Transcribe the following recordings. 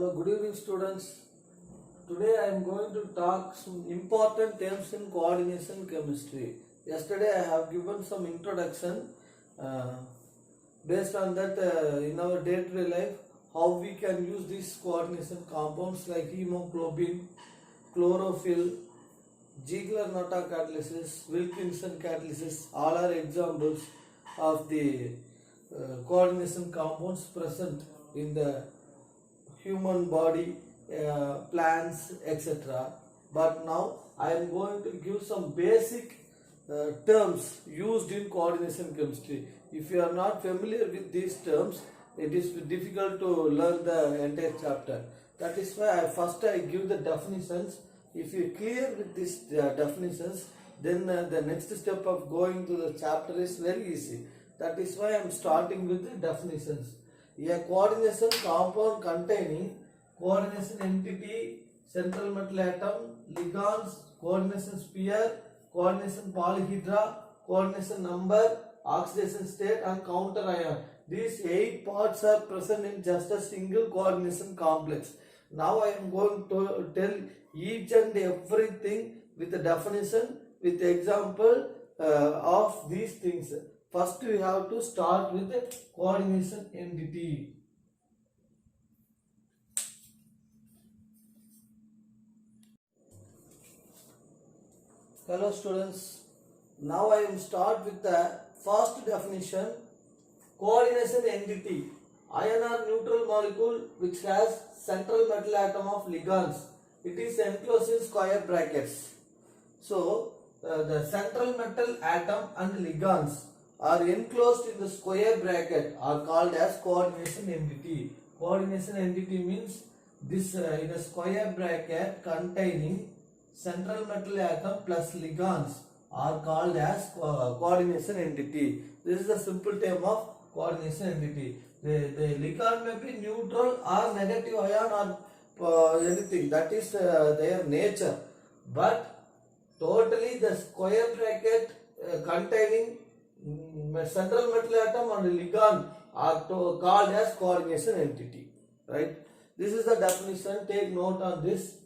Hello, good evening students. Today I am going to talk some important terms in coordination chemistry. Yesterday I have given some introduction. uh, Based on that, in our day-to-day life, how we can use these coordination compounds like hemoglobin, chlorophyll, Ziegler-Natta catalysis, Wilkinson catalysis, all are examples of the coordination compounds present in the human body, plants, etc. But now I am going to give some basic terms used in coordination chemistry. If you are not familiar with these terms, it is difficult to learn the entire chapter. That is why I give the definitions. If you clear with these definitions, then the next step of going to the chapter is very easy. That is why I am starting with the definitions. A coordination compound containing coordination entity, central metal atom, ligands, coordination sphere, coordination polyhedra, coordination number, oxidation state and counter ion. These 8 parts are present in just a single coordination complex. Now I am going to tell each and everything with the definition, with the example of these things. First we have to start with the coordination entity. Hello students, now I will start with the first definition. Coordination entity, ion or neutral molecule which has central metal atom of ligands. It is enclosed in square brackets. So the central metal atom and ligands are enclosed in the square bracket are called as coordination entity. Coordination entity means this in a square bracket containing central metal atom plus ligands are called as coordination entity. This is the simple term of coordination entity. The ligand may be neutral or negative ion or anything, that is their nature, but totally the square bracket containing central metal atom and ligand are called as coordination entity, right? This is the definition. Take note on this.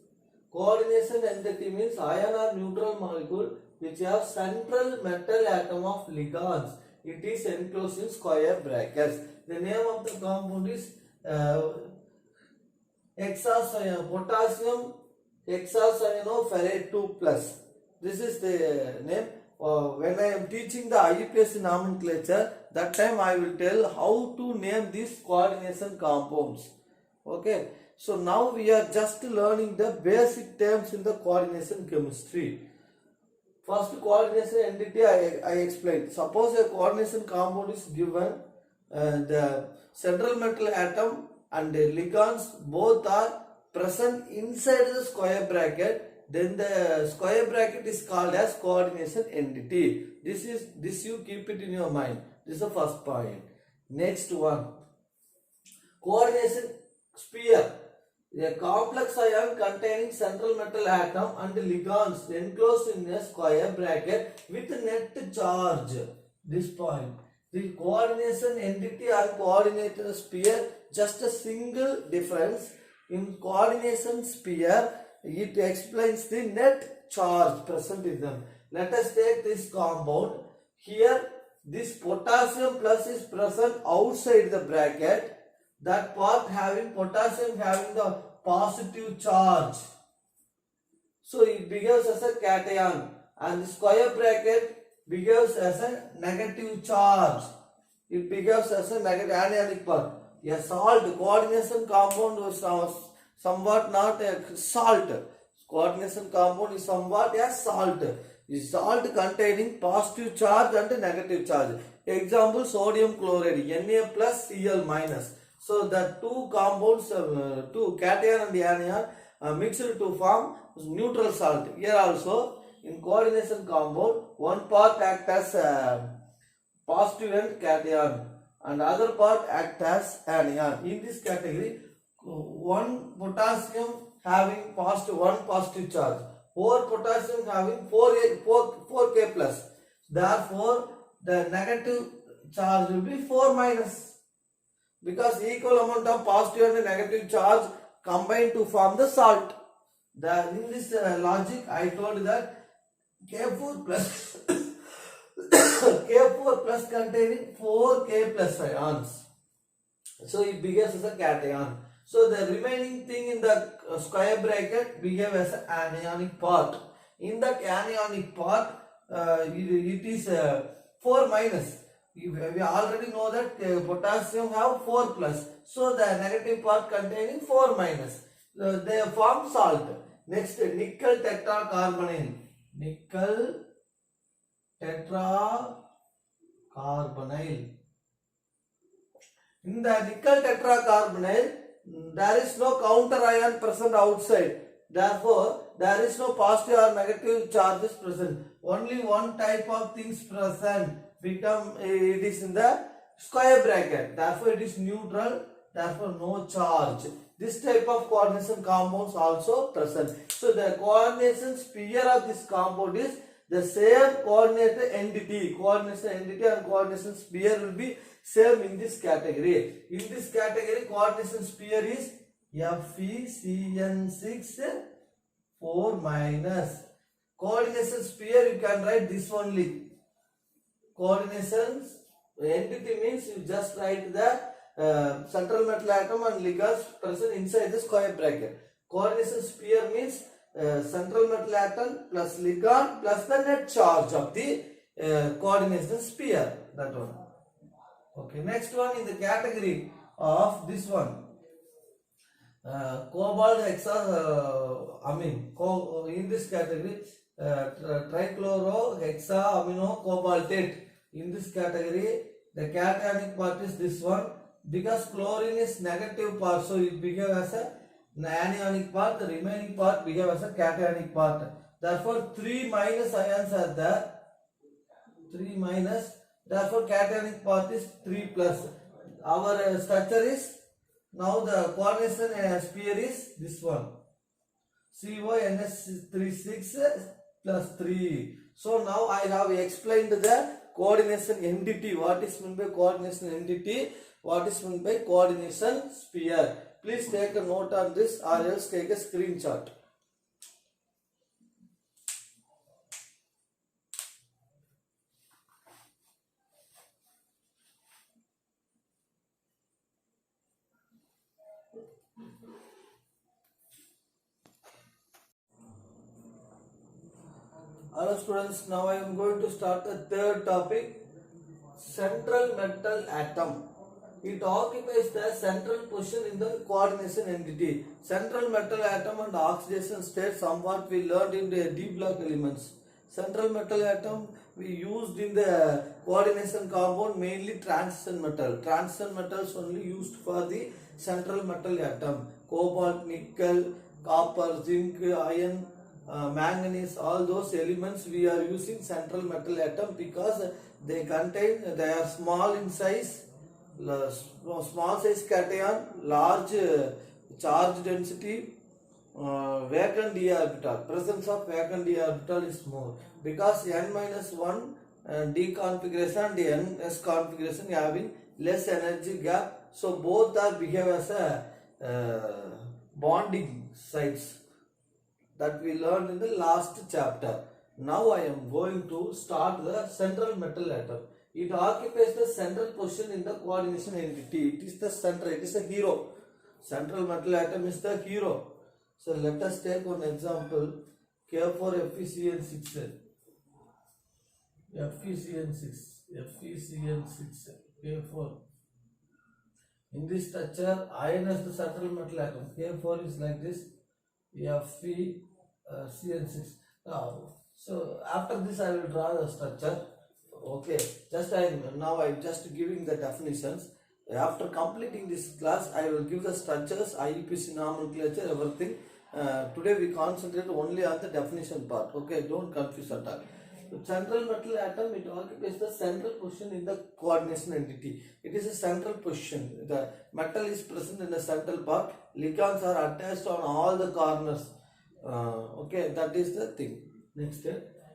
Coordination entity means ion or neutral molecule which have central metal atom of ligands. It is enclosed in square brackets. The name of the compound is potassium hexacyanoferrate 2 plus. This is the name. When I am teaching the IUPAC nomenclature, that time I will tell how to name these coordination compounds. Okay. So now we are just learning the basic terms in the coordination chemistry. First coordination entity I explained. Suppose a coordination compound is given, the central metal atom and the ligands both are present inside the square bracket, then the square bracket is called as coordination entity. This you keep it in your mind. This is the first point. Next one, coordination sphere. A complex ion containing central metal atom and ligands enclosed in a square bracket with net charge. This point. The coordination entity or coordination sphere, just a single difference. In coordination sphere, it explains the net charge present in them. Let us take this compound. Here, this potassium plus is present outside the bracket. That part having potassium having the positive charge, so it behaves as a cation, and the square bracket behaves as a negative charge. It behaves as a negative anionic part. A salt coordination compound was somewhat not a salt. Coordination compound is somewhat a salt. Is salt containing positive charge and negative charge. Example, sodium chloride, Na plus Cl minus. So the two compounds, two cation and anion mixed to form neutral salt. Here also in coordination compound, one part act as positive and cation and other part act as anion. In this category, one potassium having one positive charge, 4 potassium having 4K plus. Therefore, the negative charge will be 4 minus. Because equal amount of positive and negative charge combine to form the salt. In this logic, I told that K4 plus K4 plus containing 4K plus ions. So it behaves as a cation. So the remaining thing in the square bracket behaves as an anionic part. In that anionic part, it is 4 minus. We already know that potassium have 4 plus. So the negative part containing 4 minus. They form salt. Next, nickel tetracarbonyl. Nickel tetracarbonyl. In the nickel tetracarbonyl, there is no counter ion present outside. Therefore, there is no positive or negative charges present. Only one type of things present. It is in the square bracket. Therefore, it is neutral. Therefore, no charge. This type of coordination compounds also present. So, the coordination sphere of this compound is the same coordinate entity. Coordination entity and coordination sphere will be same in this category. In this category, coordination sphere is FeCN6 4 minus. Coordination sphere you can write this only. Coordination entity means you just write the central metal atom and ligands present inside the square bracket. Coordination sphere means central metal atom plus ligand plus the net charge of the coordination sphere. That one. Okay, next one in the category of this one. Cobalt in this category, trichloro hexaamino cobaltate. In this category, the cationic part is this one. Because chlorine is negative part, so it behaves as an anionic part. The remaining part behaves as a cationic part. Therefore, 3 minus ions are there. 3 minus. Therefore, cationic part is 3 plus. Our structure is, now the coordination sphere is this one. CONS36 plus 3. So, now I have explained the coordination entity. What is meant by coordination entity? What is meant by coordination sphere? Please take a note on this or else take a screenshot. Hello students, now I am going to start the third topic, central metal atom. It occupies the central position in the coordination entity. Central metal atom and oxidation state somewhat we learned in the D block elements. Central metal atom we used in the coordination compound mainly transition metal. Transition metals only used for the central metal atom. Cobalt, nickel, copper, zinc, iron, manganese, all those elements we are using central metal atom because they are small in size, small size cation, large charge density, vacant d orbital. Presence of vacant d orbital is more because n minus 1 d configuration and n s configuration having less energy gap. So both are behave as a bonding sites that we learned in the last chapter. Now I am going to start the central metal atom. It occupies the central position in the coordination entity. It is the center, it is the hero. Central metal atom is the hero. So let us take one example. K4FeCN6. FeCN6. K4. In this structure, iron is the central metal atom. K4 is like this. FeCN6. So after this I will draw the structure. Okay, now I am just giving the definitions. After completing this class, I will give the structures, IUPAC nomenclature, everything. Today we concentrate only on the definition part. Okay, don't confuse at all. The central metal atom, it occupies the central position in the coordination entity. It is a central position. The metal is present in the central part. Ligands are attached on all the corners. Okay, that is the thing. Next,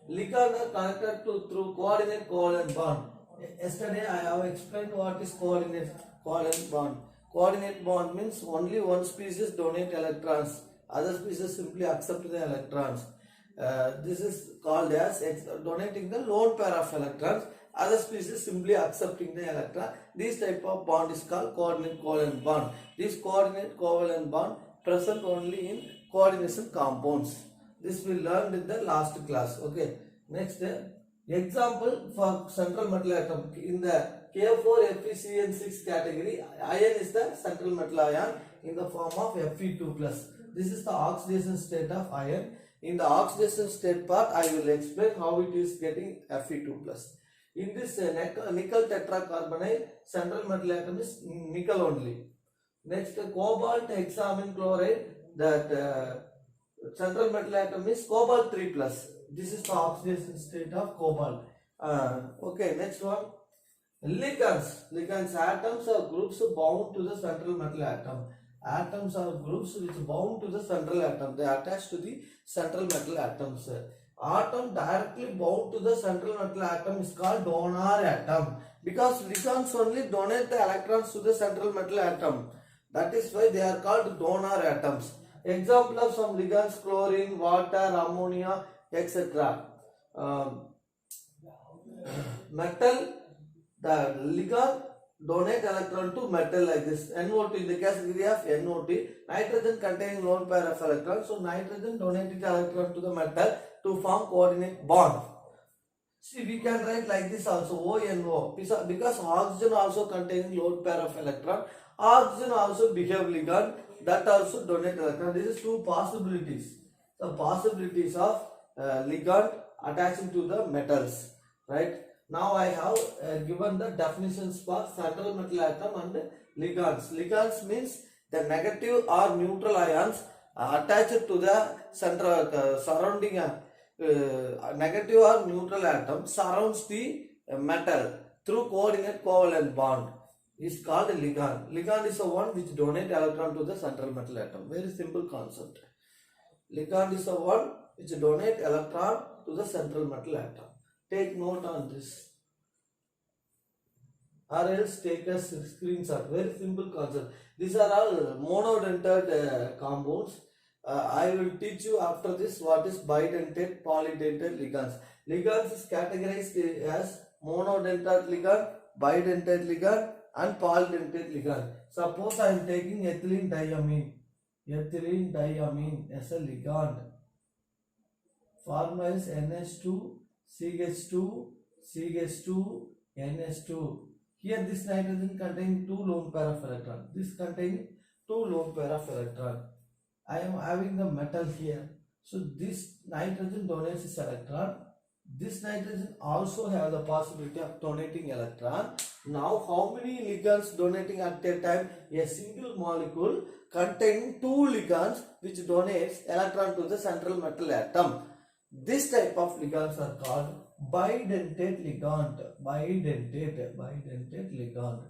ligands are connected through coordinate covalent bond. Yesterday I have explained what is coordinate covalent bond. Coordinate bond means only one species donate electrons, other species simply accept the electrons. This is called as donating the lone pair of electrons, other species simply accepting the electron. This type of bond is called coordinate covalent bond. This coordinate covalent bond present only in coordination compounds. This we learned in the last class. Okay. Next, example for central metal atom in the K4FeCN6 category, iron is the central metal ion in the form of Fe2+. This is the oxidation state of iron. In the oxidation state part, I will explain how it is getting Fe2+. In this nickel tetracarbonate, central metal atom is nickel only. Next, cobalt hexamin chloride, that central metal atom is cobalt 3+. This is the oxidation state of cobalt. Okay, next one. Ligands. Ligands, atoms or groups bound to the central metal atom. Atoms or groups which bound to the central atom. They attach to the central metal atoms. Atom directly bound to the central metal atom is called donor atom. Because ligands only donate the electrons to the central metal atom. That is why they are called donor atoms. Example of some ligands: chlorine, water, ammonia, etc. Metal, the ligand donate electron to metal like this. NO2, in the category of NO2, nitrogen containing lone pair of electrons. So nitrogen donated electron to the metal to form coordinate bond. See, we can write like this also, ONO, because oxygen also containing lone pair of electron. Oxygen also behave ligand, that also donate electron. This is two possibilities. The possibilities of ligand attaching to the metals, right? Now I have given the definitions for central metal atom and ligands. Ligands means the negative or neutral ions attached to the central surrounding negative or neutral atom surrounds the metal through coordinate covalent bond is called a ligand. Ligand is the one which donate electron to the central metal atom. Very simple concept. Ligand is the one which donate electron to the central metal atom. Take note on this, or else take a screenshot. Very simple concept. These are all monodentate compounds. I will teach you after this what is bidentate, polydentate ligands. Ligands is categorized as monodentate ligand, bidentate ligand, and polydentate ligand. Suppose I am taking ethylene diamine as a ligand. Formula is NH2, CH2, CH2, NH2. Here this nitrogen contains two lone pair of electron. This contains two lone pair of electron. I am having the metal here. So this nitrogen donates its electron. This nitrogen also have the possibility of donating electron. Now how many ligands donating at a time? A single molecule containing two ligands which donates electron to the central metal atom. This type of ligands are called bidentate ligand. Bidentate ligand.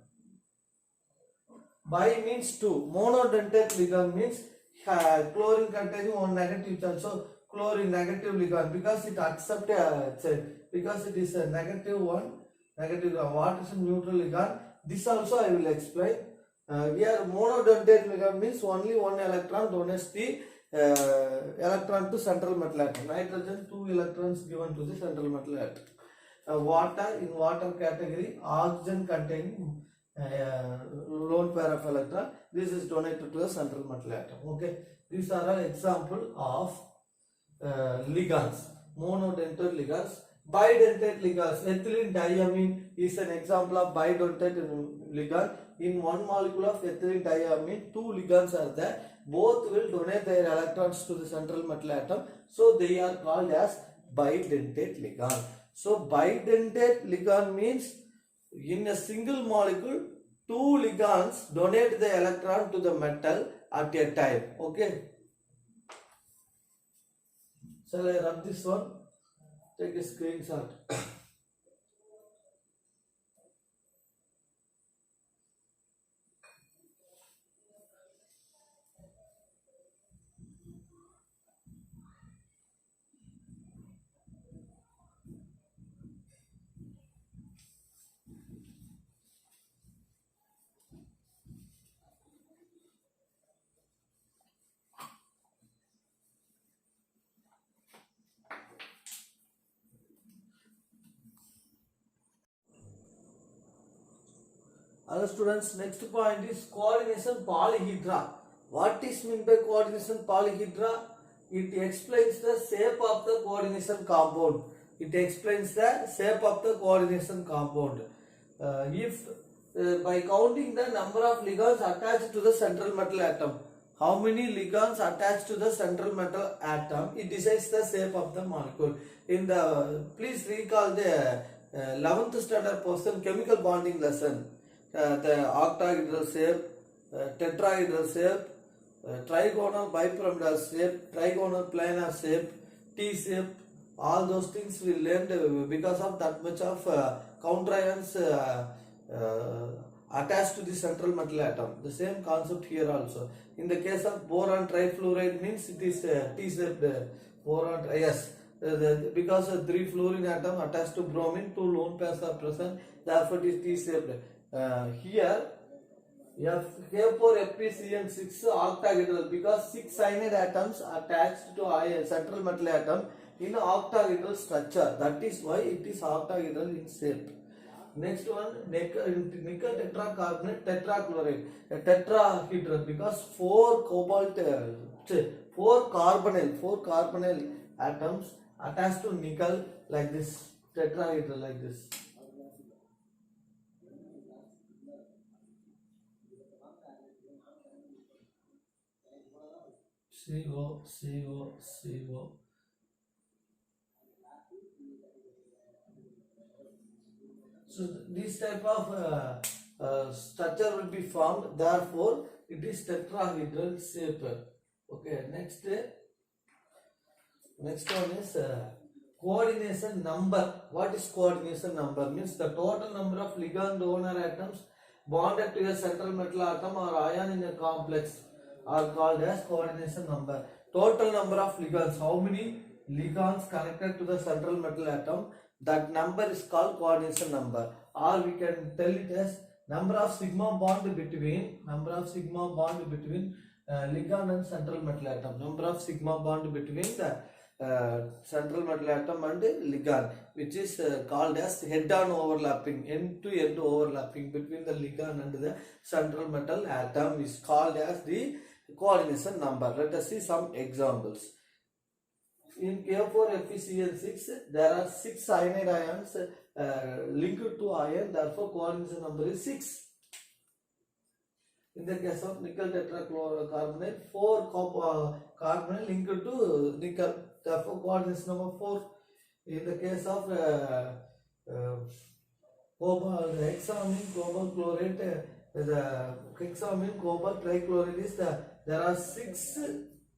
Bi means two. Monodentate ligand means chlorine containing one negative charge. So chlorine negative ligand, because it accepts because it is a negative one. What is a neutral ligand? This also I will explain. Here monodentate ligand means only one electron donates the electron to central metal atom. Nitrogen, 2 electrons given to the central metal atom. Water, in water category, oxygen containing lone pair of electron. This is donated to the central metal atom. Okay, these are an example of ligands. Monodentate ligands. Bidentate ligands. Ethylene diamine is an example of bidentate ligand. In one molecule of ethylene diamine, two ligands are there. Both will donate their electrons to the central metal atom. So they are called as bidentate ligand. So bidentate ligand means in a single molecule, two ligands donate the electron to the metal at a time. Okay. Shall I rub this one? Take a screenshot. Hello students, next point is coordination polyhedra. What is meant by coordination polyhedra? It explains the shape of the coordination compound. It explains the shape of the coordination compound. If by counting the number of ligands attached to the central metal atom, how many ligands attached to the central metal atom, it decides the shape of the molecule. In the please recall the 11th standard portion chemical bonding lesson. The octahedral shape, tetrahedral shape, trigonal bipyramidal shape, trigonal planar shape, T shape, all those things we learned because of that much of counter ions attached to the central metal atom. The same concept here also. In the case of boron trifluoride means it is T-shaped boron. Yes, because 3 fluorine atom attached to bromine, 2 lone pairs are present. Therefore, it is T-shaped. Here, K4FeCN6 octahedral because 6 cyanide atoms attached to a central metal atom in octahedral structure. That is why it is octahedral in shape. Next one, nickel tetracarbonate tetrachloride, a tetrahedral because 4 carbonyl atoms attached to nickel like this, tetrahedral like this. CO. So this type of structure will be formed. Therefore, it is tetrahedral shape. Okay. Next one is coordination number. What is coordination number? Means the total number of ligand donor atoms bonded to a central metal atom or ion in a complex are called as coordination number. Total number of ligands, how many ligands connected to the central metal atom, that number is called coordination number, or we can tell it as number of sigma bond between ligand and central metal atom, number of sigma bond between the central metal atom and ligand, which is called as head-on overlapping, end-to-end overlapping between the ligand and the central metal atom is called as the coordination number. Let us see some examples. In K4FeCN6, there are 6 cyanide ions linked to iron, therefore coordination number is 6. In the case of nickel tetrachlorocarbonate, 4 carbonyl linked to nickel, therefore coordination number 4. In the case of hexamine cobalt chlorate, the hexamine cobalt trichloride is there are 6.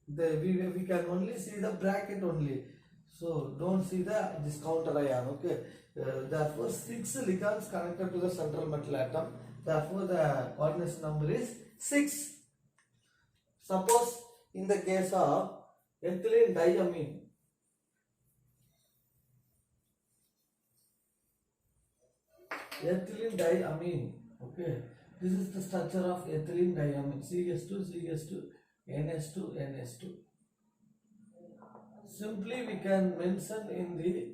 We can only see the bracket only, so don't see this counter ion. Okay, therefore 6 ligands connected to the central metal atom, therefore the coordination number is 6. Suppose in the case of ethylene diamine, okay, this is the structure of ethylene diamine, CH2 NH2. Simply we can mention in the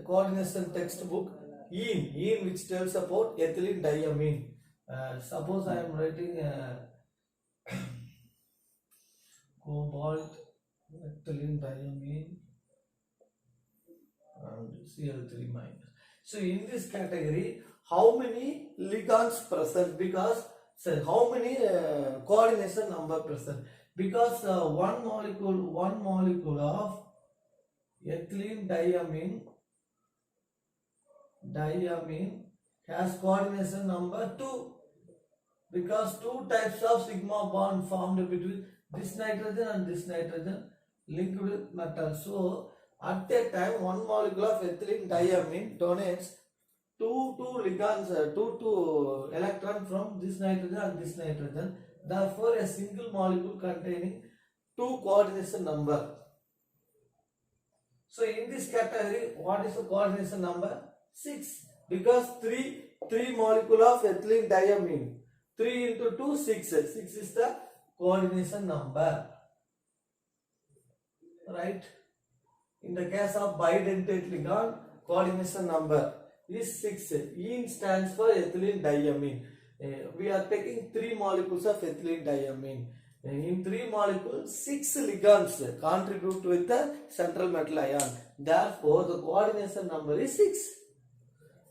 coordination textbook ene which tells about ethylene diamine. Suppose I am writing cobalt, ethylene diamine and Cl3 minus. So in this category, how many ligands present? Because how many coordination number present? Because one molecule of ethylene diamine has coordination number 2, because 2 types of sigma bond formed between this nitrogen and this nitrogen linked with metal. So at a time, one molecule of ethylene diamine donates two ligands, two electrons from this nitrogen and this nitrogen. Therefore, a single molecule containing 2 coordination number. So in this category, what is the coordination number? 6. Because 3 molecule of ethylene diamine. 3 into 2, 6. 6 is the coordination number. Right? In the case of bidentate ligand, coordination number is 6. Ene stands for ethylene diamine. We are taking 3 molecules of ethylene diamine. In 3 molecules, 6 ligands contribute with the central metal ion. Therefore, the coordination number is 6.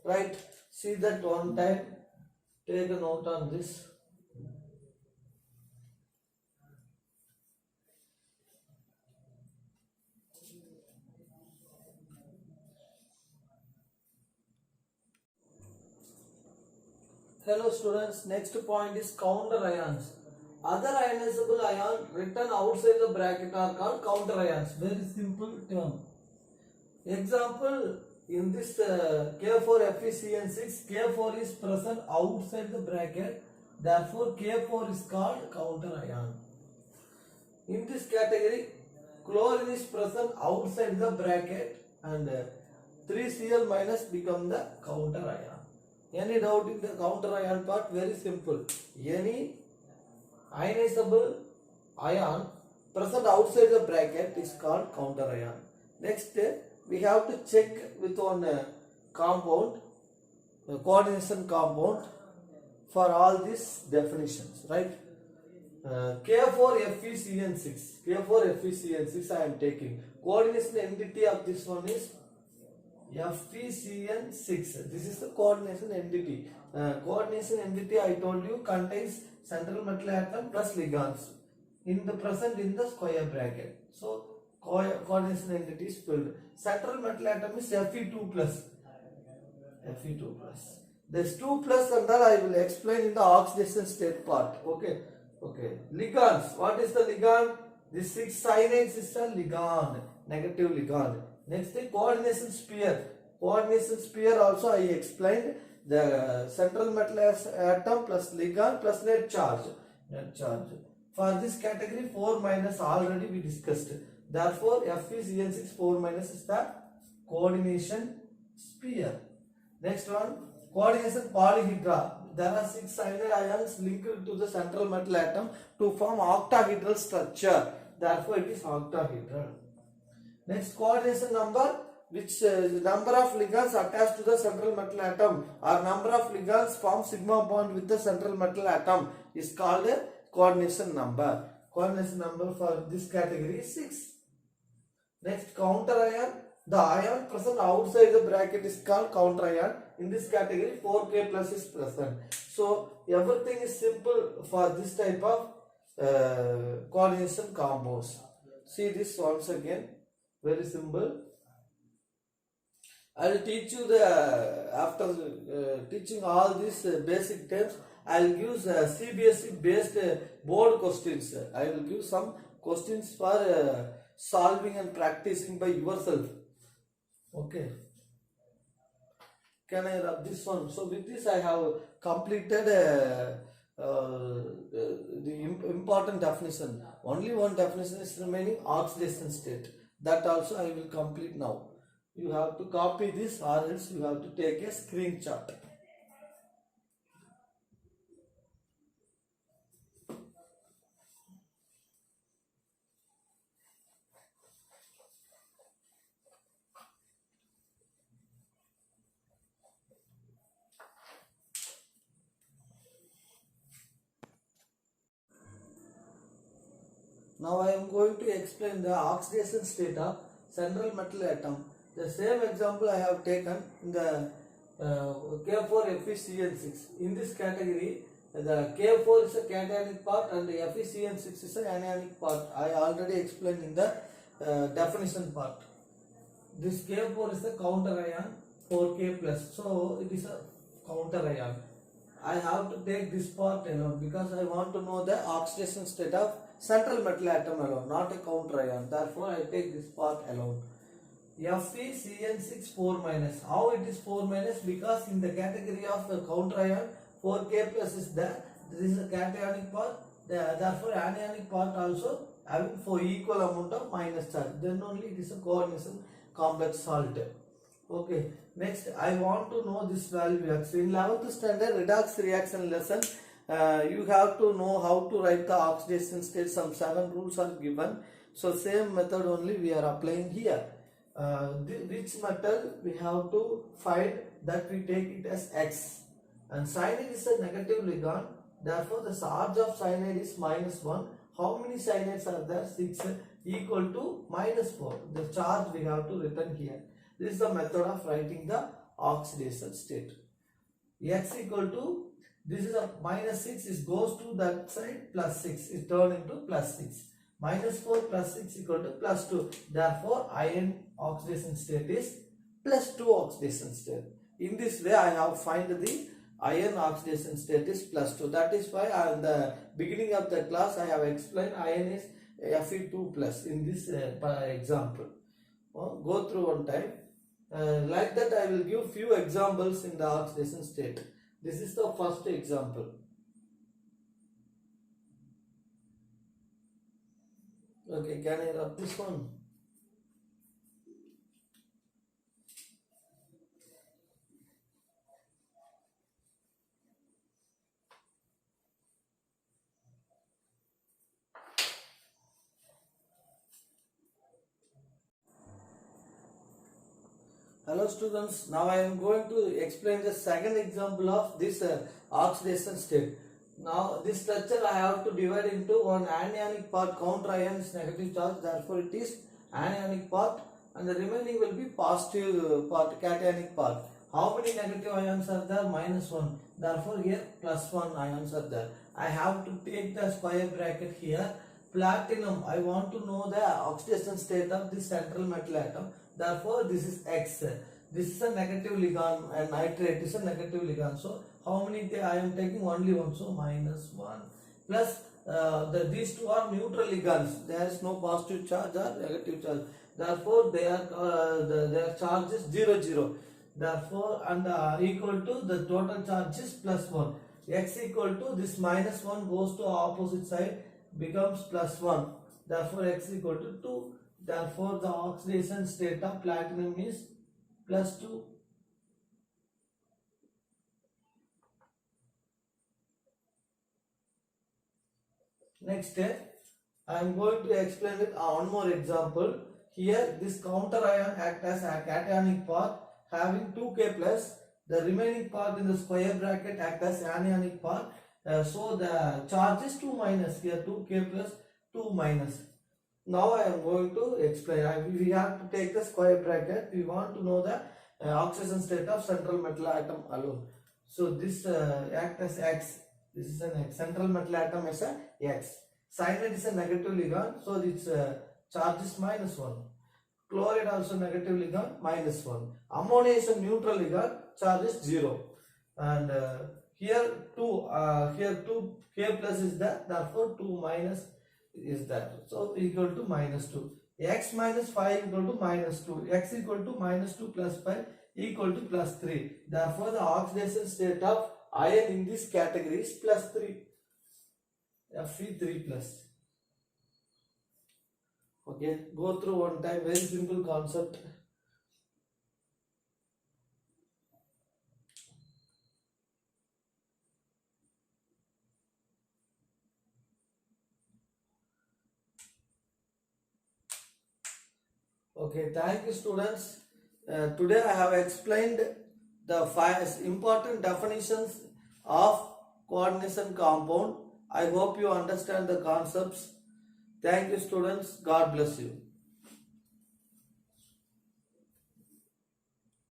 Right? See that one time. Take a note on this. Hello students, next point is counter ions. Other ionizable ion written outside the bracket are called counter ions. Very simple term. Example, in this K4FeCN6, K4 is present outside the bracket. Therefore, K4 is called counter ion. In this category, chlorine is present outside the bracket and 3Cl minus become the counter ion. Any doubt in the counter ion part? Very simple. Any ionizable ion present outside the bracket is called counter ion. Next, we have to check with one compound, coordination compound for all these definitions, right? K4FeCN6. K4FeCN6 I am taking. Coordination entity of this one is FeCN6. This is the coordination entity. Coordination entity I told you contains central metal atom plus ligands in the present in the square bracket. So coordination entity is filled. Central metal atom is Fe2 plus. Fe2 plus. This 2 plus and that I will explain in the oxidation state part. Okay. Ligands. What is the ligand? This 6 cyanides is a ligand. Negative ligand. Next thing, coordination sphere. Coordination sphere also I explained. The central metal atom plus ligand plus net charge. For this category 4 minus already we discussed. Therefore FeCN6 4 minus is the coordination sphere. Next one, coordination polyhedra. There are 6 cyanide ions linked to the central metal atom to form octahedral structure. Therefore it is octahedral. Next, coordination number, which number of ligands attached to the central metal atom or number of ligands form sigma bond with the central metal atom is called a coordination number. Coordination number for this category is 6. Next, counter ion. The ion present outside the bracket is called counter ion. In this category 4K plus is present. So everything is simple for this type of coordination compounds. See this once again. Very simple. I will teach you after teaching all these basic terms, I will give CBSE based board questions. I will give some questions for solving and practicing by yourself. Okay. Can I rub this one? So with this I have completed the important definition. Only one definition is remaining, oxidation state. That also I will complete now. You have to copy this or else you have to take a screenshot. Now I am going to explain the oxidation state of central metal atom. The same example I have taken in the K4FeCN6. In this category, the K4 is a cationic part and the FeCN6 is an anionic part. I already explained in the definition part. This K4 is a counter ion 4K plus. So it is a counter ion. I have to take this part alone because I want to know the oxidation state of central metal atom alone, not a counter ion. Therefore, I take this part alone. FeCN6 4 minus. How it is 4 minus? Because in the category of the counter ion, 4K plus is there. This is a cationic part. Therefore, anionic part also having 4 equal amount of minus charge. Then only it is a coordination complex salt. Okay. Next, I want to know this value. In 11th standard redox reaction lesson, you have to know how to write the oxidation state. Some 7 rules are given. So same method only we are applying here. which metal we have to find, that we take it as X. And cyanide is a negative ligand, therefore the charge of cyanide is -1. How many cyanides are there? 6, equal to -4. The charge we have to written here. This is the method of writing the oxidation state. X equal to, this is a -6, it goes to that side, +6 is turned into +6. -4 plus 6 equal to +2. Therefore, iron oxidation state is +2 oxidation state. In this way, I have find the iron oxidation state is +2. That is why in the beginning of the class, I have explained iron is Fe2 plus in this example. Go through one time. Like that, I will give few examples in the oxidation state. This is the first example. Okay, can I rub this one? Hello students, now I am going to explain the second example of this oxidation state. Now this structure I have to divide into one anionic part, counter ion is negative charge, therefore it is anionic part, and the remaining will be positive part, cationic part. How many negative ions are there? -1. Therefore here +1 ions are there. I have to take the square bracket here. Platinum, I want to know the oxidation state of this central metal atom. Therefore this is X. This is a negative ligand and nitrate is a negative ligand. So how many I am taking? Only one. So -1 plus these two are neutral ligands. There is no positive charge or negative charge. Therefore their charge is 0, 0. Therefore and equal to the total charge is +1. X equal to this -1 goes to opposite side, becomes +1. Therefore X equal to 2. Therefore the oxidation state of platinum is +2. Next step, I am going to explain with one more example. Here this counter ion act as a cationic part having 2K plus. The remaining part in the square bracket act as anionic part. So the charge is 2 minus, here 2K plus 2 minus. Now I am going to explain. We have to take the square bracket. We want to know the oxidation state of central metal atom alone. So this act as X. This is an X. Central metal atom is a X. Cyanide is a negative ligand, so its charge is -1. Chloride also negative ligand, -1. Ammonia is a neutral ligand, charge is 0. And here 2 K plus is that, therefore 2 minus is that. So equal to -2. X minus 5 equal to -2. X equal to -2 plus 5 equal to +3. Therefore the oxidation state of iron in this category is +3. Fe3 plus. Okay, go through one time, very simple concept. Okay, thank you students. Today I have explained the 5 important definitions of coordination compound. I hope you understand the concepts. Thank you students. God bless you.